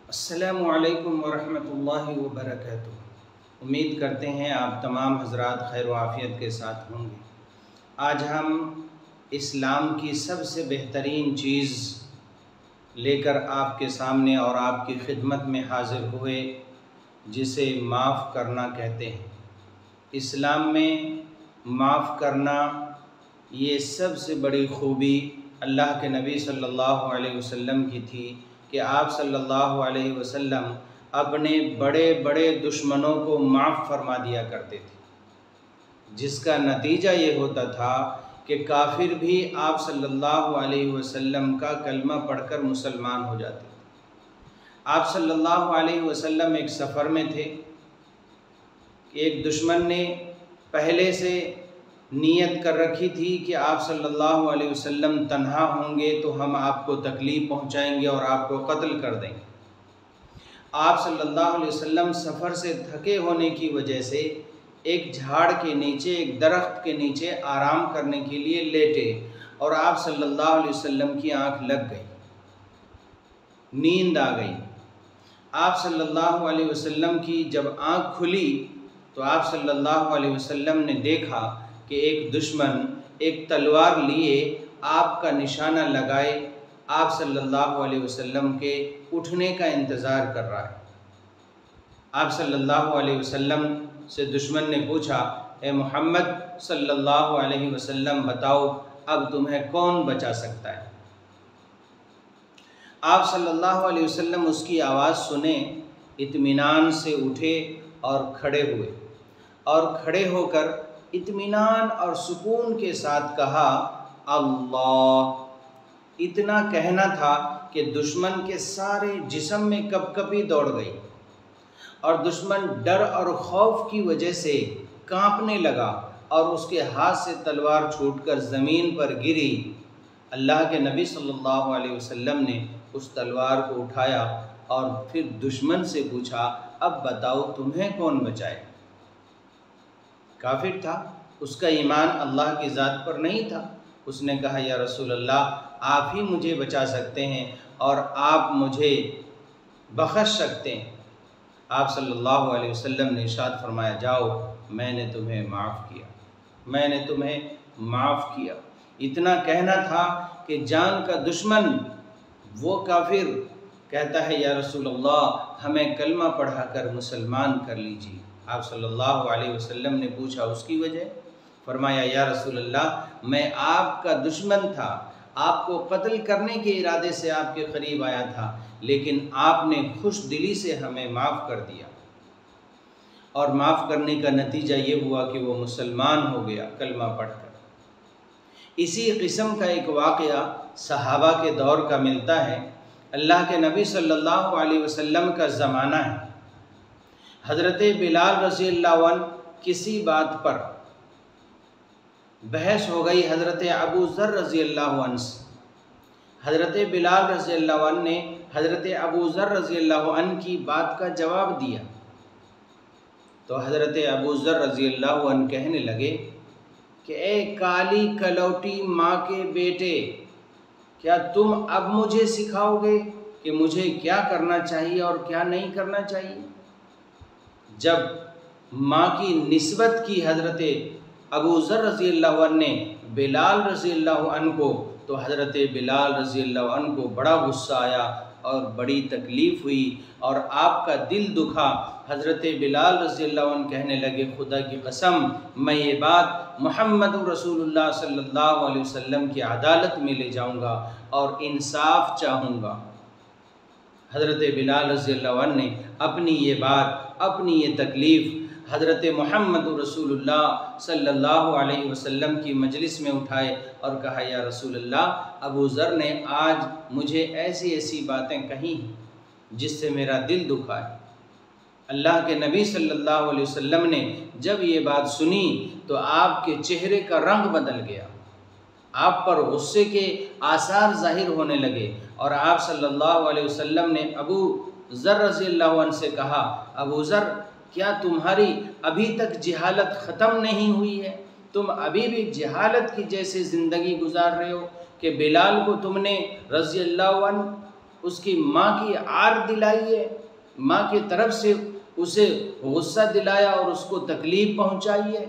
السلام علیکم ورحمۃ اللہ وبرکاتہ۔ امید کرتے ہیں آپ تمام حضرات خیر و عافیت کے ساتھ ہوں گے۔ آج ہم اسلام کی سب سے بہترین چیز لے کر آپ کے سامنے اور آپ کی خدمت میں حاضر ہوئے، جسے معاف کرنا کہتے ہیں۔ اسلام میں معاف کرنا یہ سب سے بڑی خوبی اللہ کے نبی صلی اللہ علیہ وسلم کی تھی کہ آپ صلی اللہ علیہ وسلم اپنے بڑے بڑے دشمنوں کو معاف فرما دیا کرتے تھے، جس کا نتیجہ یہ ہوتا تھا کہ کافر بھی آپ صلی اللہ علیہ وسلم کا کلمہ پڑھ کر مسلمان ہو جاتے تھے۔ آپ صلی اللہ علیہ وسلم ایک سفر میں تھے کہ ایک دشمن نے پہلے سے نیت کر رکھی تھی کہ آپ صلی اللہ علیہ وسلم تنہا ہوں گے تو ہم آپ کو تکلیف پہنچائیں گے اور آپ کو قتل کر دیں گے۔ آپ صلی اللہ علیہ وسلم سفر سے تھکے ہونے کی وجہ سے ایک جھاڑ کے نیچے، ایک درخت کے نیچے آرام کرنے کے لیے لیٹے، اور آپ صلی اللہ علیہ وسلم کی آنکھ لگ گئی، نیند آ گئی۔ آپ صلی اللہ علیہ وسلم کی جب آنکھ کھلی تو آپ صلی اللہ علیہ وسلم نے دیکھا کہ ایک دشمن ایک تلوار لیے آپ کا نشانہ لگائے آپ صلی اللہ علیہ وسلم کے اٹھنے کا انتظار کر رہا ہے۔ آپ صلی اللہ علیہ وسلم سے دشمن نے پوچھا، اے محمد صلی اللہ علیہ وسلم بتاؤ اب تمہیں کون بچا سکتا ہے؟ آپ صلی اللہ علیہ وسلم اس کی آواز سنے، اطمینان سے اٹھے اور کھڑے ہوئے، اور کھڑے ہو کر اطمینان اور سکون کے ساتھ کہا اللہ۔ اتنا کہنا تھا کہ دشمن کے سارے جسم میں کپکپی دوڑ گئی، اور دشمن ڈر اور خوف کی وجہ سے کانپنے لگا اور اس کے ہاتھ سے تلوار چھوٹ کر زمین پر گری۔ اللہ کے نبی صلی اللہ علیہ وسلم نے اس تلوار کو اٹھایا اور پھر دشمن سے پوچھا، اب بتاؤ تمہیں کون بچائے؟ کافر تھا، اس کا ایمان اللہ کی ذات پر نہیں تھا۔ اس نے کہا، یا رسول اللہ آپ ہی مجھے بچا سکتے ہیں اور آپ مجھے بخش سکتے ہیں۔ آپ صلی اللہ علیہ وسلم نے ارشاد فرمایا، جاؤ میں نے تمہیں معاف کیا، میں نے تمہیں معاف کیا۔ اتنا کہنا تھا کہ جان کا دشمن وہ کافر کہتا ہے، یا رسول اللہ ہمیں کلمہ پڑھا کر مسلمان کر لیجیے۔ آپ صلی اللہ علیہ وسلم نے پوچھا اس کی وجہ؟ فرمایا، یا رسول اللہ میں آپ کا دشمن تھا، آپ کو قتل کرنے کے ارادے سے آپ کے قریب آیا تھا، لیکن آپ نے خوش دلی سے ہمیں معاف کر دیا، اور معاف کرنے کا نتیجہ یہ ہوا کہ وہ مسلمان ہو گیا کلمہ پڑھ کر۔ اسی قسم کا ایک واقعہ صحابہ کے دور کا ملتا ہے۔ اللہ کے نبی صلی اللہ علیہ وسلم کا زمانہ ہے۔ حضرت بلال رضی اللہ عنہ کسی بات پر بحث ہو گئی حضرت ابو ذر رضی اللہ عنہ سے۔ حضرت بلال رضی اللہ عنہ نے حضرت ابو ذر رضی اللہ عنہ کی بات کا جواب دیا، تو حضرت ابو ذر رضی اللہ عنہ کہنے لگے کہ اے کالی کلوٹی ماں کے بیٹے، کیا تم اب مجھے سکھاؤ گے کہ مجھے کیا کرنا چاہیے اور کیا نہیں کرنا چاہیے؟ جب ماں کی نسبت کی حضرت ابو ذر رضی اللہ عنہ نے بلال رضی اللہ عنہ کو، تو حضرت بلال رضی اللہ عنہ کو بڑا غصہ آیا اور بڑی تکلیف ہوئی اور آپ کا دل دکھا۔ حضرت بلال رضی اللہ عنہ کہنے لگے، خدا کی قسم میں یہ بات محمد رسول اللہ صلی اللہ علیہ وسلم کی عدالت میں لے جاؤں گا اور انصاف چاہوں گا۔ حضرت بلال رضی اللہ عنہ نے اپنی یہ بات، اپنی یہ تکلیف حضرت محمد رسول اللہ صلی اللہ علیہ وسلم کی مجلس میں اٹھائے اور کہا، یا رسول اللہ ابو ذر نے آج مجھے ایسی ایسی باتیں کہیں جس سے میرا دل دکھا ہے۔ اللہ کے نبی صلی اللہ علیہ وسلم نے جب یہ بات سنی تو آپ کے چہرے کا رنگ بدل گیا، آپ پر غصے کے آثار ظاہر ہونے لگے، اور آپ صلی اللہ علیہ وسلم نے ابو ذر رضی اللہ عنہ سے کہا، ابو ذر کیا تمہاری ابھی تک جہالت ختم نہیں ہوئی ہے؟ تم ابھی بھی جہالت کی جیسے زندگی گزار رہے ہو کہ بلال کو تم نے رضی اللہ عنہ اس کی ماں کی عار دلائی ہے، ماں کی طرف سے اسے غصہ دلایا اور اس کو تکلیف پہنچائی ہے۔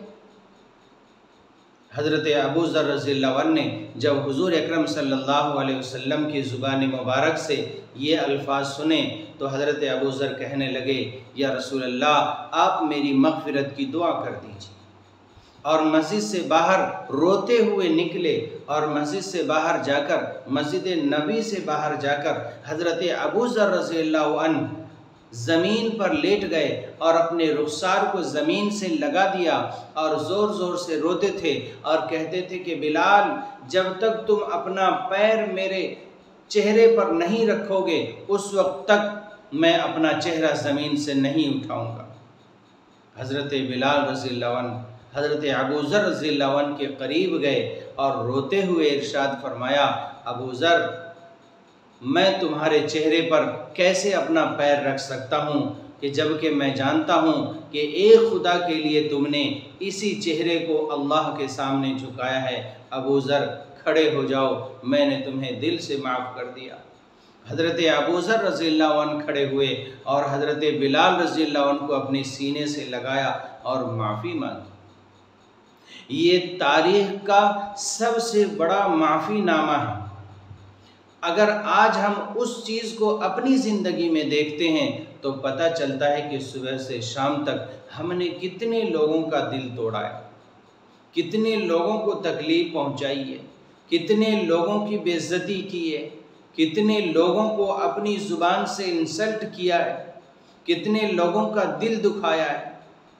حضرت ابو ذر رضی اللہ عنہ نے جب حضور اکرم صلی اللہ علیہ وسلم کی زبان مبارک سے یہ الفاظ سنے تو حضرت ابو ذر کہنے لگے، یا رسول اللہ آپ میری مغفرت کی دعا کر دیجیے، اور مسجد سے باہر روتے ہوئے نکلے، اور مسجد سے باہر جا کر، مسجد نبی سے باہر جا کر حضرت ابو ذر رضی اللہ عنہ زمین پر لیٹ گئے اور اپنے رخسار کو زمین سے لگا دیا اور زور زور سے روتے تھے اور کہتے تھے کہ بلال، جب تک تم اپنا پیر میرے چہرے پر نہیں رکھو گے اس وقت تک میں اپنا چہرہ زمین سے نہیں اٹھاؤں گا۔ حضرت بلال رضی اللہ عنہ حضرت ابو ذر رضی اللہ عنہ کے قریب گئے اور روتے ہوئے ارشاد فرمایا، ابو ذر، میں تمہارے چہرے پر کیسے اپنا پیر رکھ سکتا ہوں کہ جبکہ میں جانتا ہوں کہ ایک خدا کے لیے تم نے اسی چہرے کو اللہ کے سامنے جھکایا ہے۔ ابو ذر کھڑے ہو جاؤ، میں نے تمہیں دل سے معاف کر دیا۔ حضرت ابو ذر رضی اللہ عنہ کھڑے ہوئے اور حضرت بلال رضی اللہ عنہ کو اپنے سینے سے لگایا اور معافی مانگی۔ یہ تاریخ کا سب سے بڑا معافی نامہ ہے۔ اگر آج ہم اس چیز کو اپنی زندگی میں دیکھتے ہیں تو پتہ چلتا ہے کہ صبح سے شام تک ہم نے کتنے لوگوں کا دل توڑا ہے، کتنے لوگوں کو تکلیف پہنچائی ہے، کتنے لوگوں کی بے عزتی کی ہے، کتنے لوگوں کو اپنی زبان سے انسلٹ کیا ہے، کتنے لوگوں کا دل دکھایا ہے،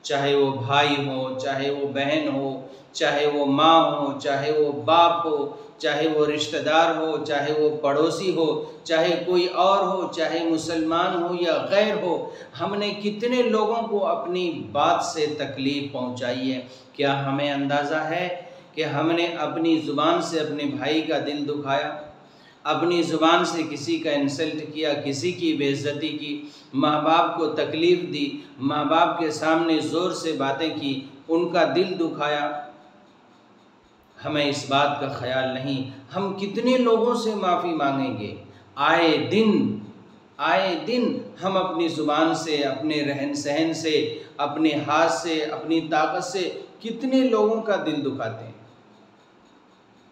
چاہے وہ بھائی ہو، چاہے وہ بہن ہو، چاہے وہ ماں ہو، چاہے وہ باپ ہو، چاہے وہ رشتہ دار ہو، چاہے وہ پڑوسی ہو، چاہے کوئی اور ہو، چاہے مسلمان ہو یا غیر ہو، ہم نے کتنے لوگوں کو اپنی بات سے تکلیف پہنچائی ہے۔ کیا ہمیں اندازہ ہے کہ ہم نے اپنی زبان سے اپنے بھائی کا دل دکھایا، اپنی زبان سے کسی کا انسلٹ کیا، کسی کی بے عزتی کی، ماں باپ کو تکلیف دی، ماں باپ کے سامنے زور سے باتیں کی، ان کا دل دکھایا؟ ہمیں اس بات کا خیال نہیں۔ ہم کتنے لوگوں سے معافی مانگیں گے؟ آئے دن ہم اپنی زبان سے، اپنے رہن سہن سے، اپنے ہاتھ سے، اپنی طاقت سے کتنے لوگوں کا دل دکھاتے ہیں۔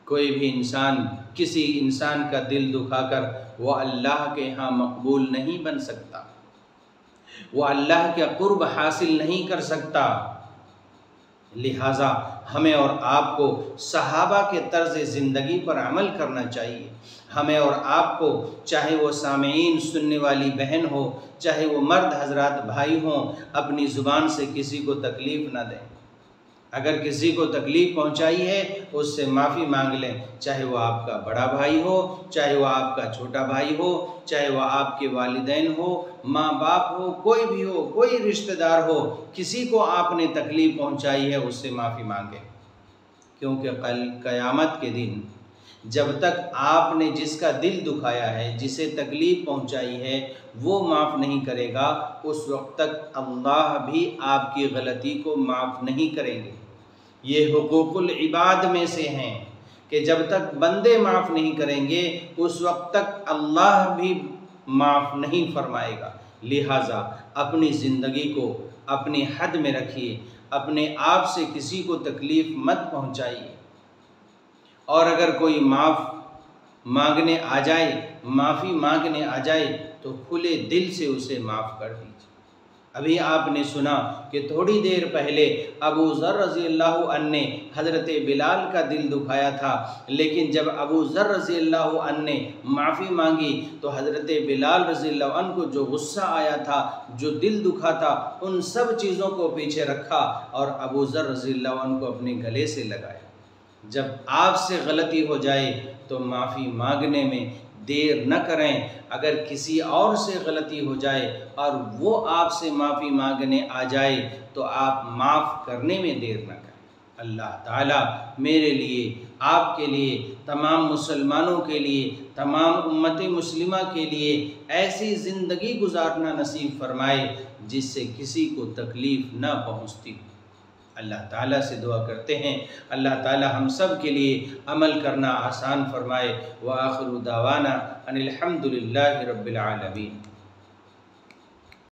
کوئی بھی انسان کسی انسان کا دل دکھا کر وہ اللہ کے ہاں مقبول نہیں بن سکتا، وہ اللہ کا قرب حاصل نہیں کر سکتا۔ لہٰذا ہمیں اور آپ کو صحابہ کے طرز زندگی پر عمل کرنا چاہیے۔ ہمیں اور آپ کو، چاہے وہ سامعین سننے والی بہن ہو، چاہے وہ مرد حضرات بھائی ہوں، اپنی زبان سے کسی کو تکلیف نہ دیں۔ اگر کسی کو تکلیف پہنچائی ہے اس سے معافی مانگ لیں، چاہے وہ آپ کا بڑا بھائی ہو، چاہے وہ آپ کا چھوٹا بھائی ہو، چاہے وہ آپ کے والدین ہو، ماں باپ ہو، کوئی بھی ہو، کوئی رشتہ دار ہو، کسی کو آپ نے تکلیف پہنچائی ہے اس سے معافی مانگیں، کیونکہ کل قیامت کے دن جب تک آپ نے جس کا دل دکھایا ہے، جسے تکلیف پہنچائی ہے، وہ معاف نہیں کرے گا، اس وقت تک اللہ بھی آپ کی غلطی کو معاف نہیں کریں گے۔ یہ حقوق العباد میں سے ہیں کہ جب تک بندے معاف نہیں کریں گے اس وقت تک اللہ بھی معاف نہیں فرمائے گا۔ لہٰذا اپنی زندگی کو اپنی حد میں رکھیے، اپنے آپ سے کسی کو تکلیف مت پہنچائیے، اور اگر کوئی معافی مانگنے آ جائے تو کھلے دل سے اسے معاف کر دیجیے۔ ابھی آپ نے سنا کہ تھوڑی دیر پہلے ابو ذر رضی اللہ عنہ نے حضرت بلال کا دل دکھایا تھا، لیکن جب ابو ذر رضی اللہ عنہ نے معافی مانگی تو حضرت بلال رضی اللہ عنہ کو جو غصہ آیا تھا، جو دل دکھا تھا، ان سب چیزوں کو پیچھے رکھا اور ابو ذر رضی اللہ عنہ کو اپنے گلے سے لگایا۔ جب آپ سے غلطی ہو جائے تو معافی مانگنے میں دیر نہ کریں۔ اگر کسی اور سے غلطی ہو جائے اور وہ آپ سے معافی مانگنے آ جائے تو آپ معاف کرنے میں دیر نہ کریں۔ اللہ تعالیٰ میرے لیے، آپ کے لیے، تمام مسلمانوں کے لیے، تمام امت مسلمہ کے لیے ایسی زندگی گزارنا نصیب فرمائے جس سے کسی کو تکلیف نہ پہنچتی۔ اللہ تعالیٰ سے دعا کرتے ہیں اللہ تعالیٰ ہم سب کے لیے عمل کرنا آسان فرمائے۔ وآخر دعوانا ان الحمد للہ رب العالمین۔